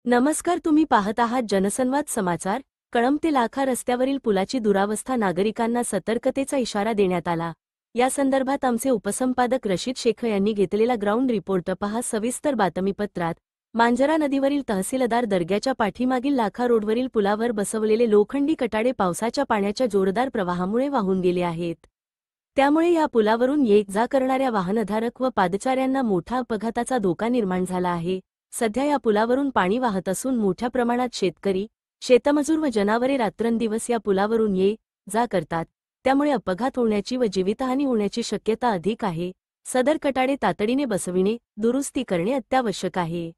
नमस्कार, तुम्ही पाहत आहात जनसंवाद समाचार। कळंब ते लाखा रस्त्यावरील पुलाची दुरावस्था, नागरिकांना सतर्कतेचा इशारा देण्यात आला। या संदर्भात आमचे उपसंपादक रशीद शेख यांनी घेतलेला ग्राउंड रिपोर्ट पहा सविस्तर बातमीपत्रात। मांजरा नदीवरील तहसीलदार दर्ग्याच्या पाठीमागील लाखा रोडवरील पुलावर बसवलेले लोखंडी कटाडे पावसाच्या पाण्याच्या जोरदार प्रवाहामुळे वाहून गेले आहेत। त्यामुळे या पुलावरून ये-जा करणाऱ्या वाहनधारक व पादचाऱ्यांना मोठा अपघाताचा धोका निर्माण झाला आहे। सध्या या पुलावरून पाणी वाहत असून मोठ्या प्रमाणात शेतकरी, शेतमजूर व जनावरे रात्रंदिवस या पुलावरून ये-जा करतात। त्यामुळे अपघात होण्याची व जीवितहानी होण्याची शक्यता अधिक आहे। सदर कटाडे तातडीने बसविणे, दुरुस्ती करणे अत्यावश्यक आहे।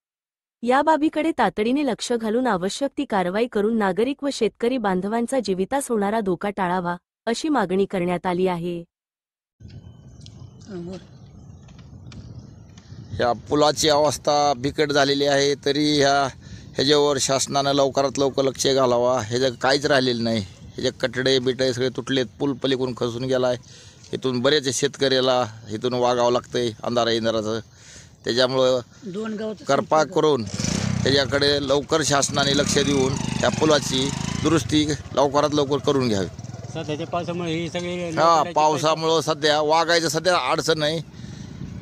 या बाबीकडे तातडीने लक्ष घालून आवश्यक ती कारवाई करून नागरिक व शेतकरी बांधवांचा जीवितास होणारा धोका टाळावा, अशी मागणी करण्यात आली आहे। ह्या पुलाची अवस्था बिकट झालेली आहे, तरी ह्याच्यावर शासनानं लवकरात लवकर लक्ष घालावा। ह्याचं काहीच राहिलेलं नाही। ह्याचे कटडे बिटडे सगळे तुटलेत, पूल पलीकडून खचून गेला आहे। इथून बरेच शेतकऱ्याला इथून वागावं लागतंय अंधाराचं। त्याच्यामुळं कृपा करून त्याच्याकडे लवकर शासनाने लक्ष देऊन त्या पुलाची दुरुस्ती लवकरात लवकर करून घ्यावी। सध्याच्या पावसामुळे ही सगळी पावसामुळं सध्या वागायचं सध्या अडचण नाही।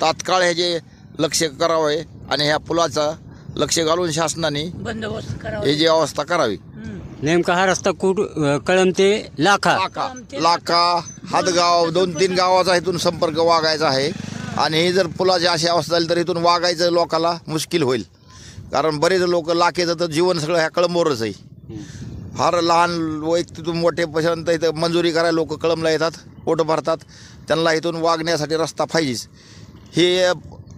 तात्काळ ह्याचे लक्ष करावे आणि ह्या पुलाचा लक्ष घालून शासनाने बंदोबस्त करावा, ह्याची अवस्था करावी। नेमका हा रस्ता कळंब ते लाखा हातगाव 2-3 गावाचा इथून संपर्क वागायचा आहे। आणि ही जर पुलाची अशी अवस्था झाली तर इथून वागायचं लोकाला मुश्किल होईल। कारण बरेच लोक लाखेचं तर जीवन सगळं ह्या कळंबवरच आहे। फार लहान वैयक्तिक मोठेपर्यंत इथं मंजुरी करायला लोक कळंबला येतात, पोट भरतात। त्यांना इथून वागण्यासाठी रस्ता पाहिजेच। हे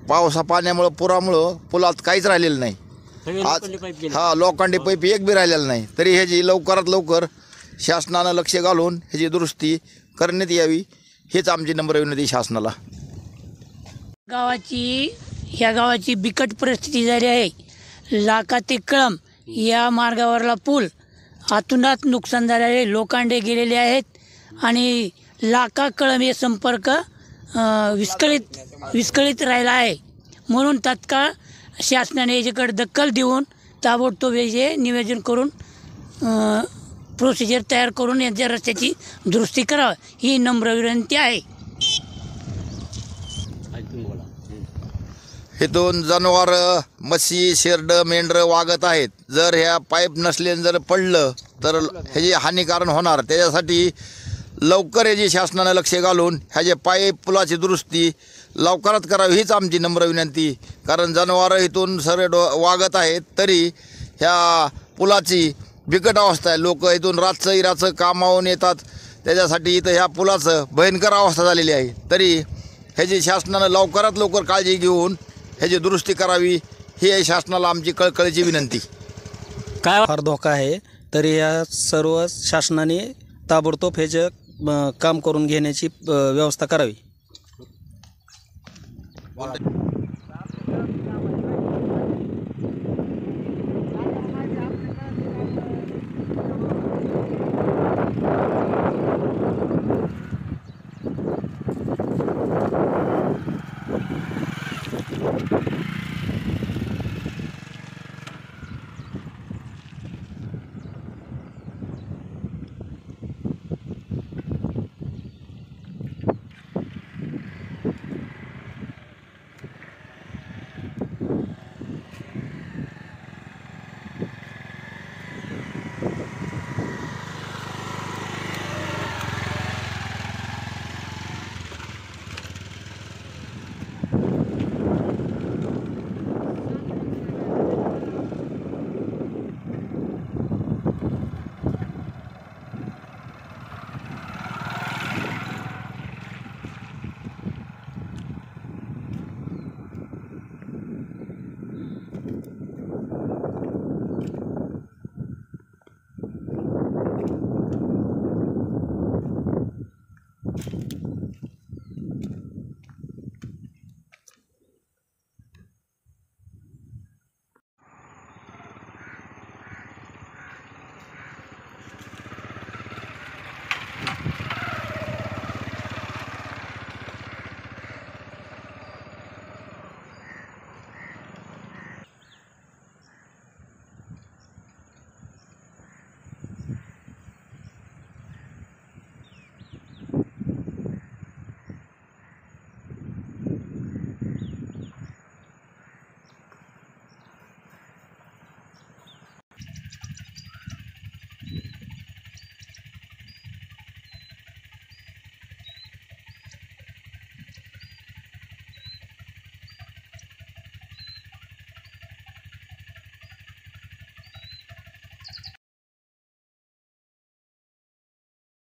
पावसा पाण्यामुळं पुरामुळं पुलात काहीच राहिलेलं नाही। आज लोखंडी पाईप एक बी राहिलेलं नाही। तरी ह्याची लवकरात लवकर शासनानं लक्ष घालून ह्याची दुरुस्ती करण्यात यावी, हेच आमची नम्र विनंती शासनाला। ह्या गावाची बिकट परिस्थिती झाली आहे। लाखा ते कळंब या मार्गावरला पूल आतुनात नुकसान झालेले, लोखंडे गेलेले आहेत आणि लाखा कळंब हे संपर्क विस्कळीत राहिला आहे। म्हणून तात्काळ शासनाने याच्याकडे दखल देऊन ताबडतोब याचे नियोजन करून प्रोसिजर तयार करून यांच्या रस्त्याची दुरुस्ती करावी, ही नम्र विनंती आहे। इथून जनावर, म्हशी, शेरडं, मेंढरं वागत आहेत। जर ह्या पाईप नसले जर पडलं तर ह्याची हानिकारक होणार। त्याच्यासाठी लवकर याची शासनानं लक्ष घालून ह्याचे पाईप पुलाची दुरुस्ती लवकरात करावी, हीच आमची नम्र विनंती। कारण जनावरं इथून सरळ वागत आहेत, तरी ह्या पुलाची बिकट अवस्था आहे। लोक इथून रातचं इराचं कामावून येतात, त्याच्यासाठी इथं ह्या पुलाचं भयंकर अवस्था झालेली आहे। तरी ह्याची शासनानं लवकरात लवकर काळजी घेऊन ह्याची दुरुस्ती करावी, ही शासनाला आमची कळकळीची विनंती। काय फार धोका आहे, तरी या सर्व शासनाने ताबडतोब ह्याचं काम करून घेण्याची व्यवस्था करावी।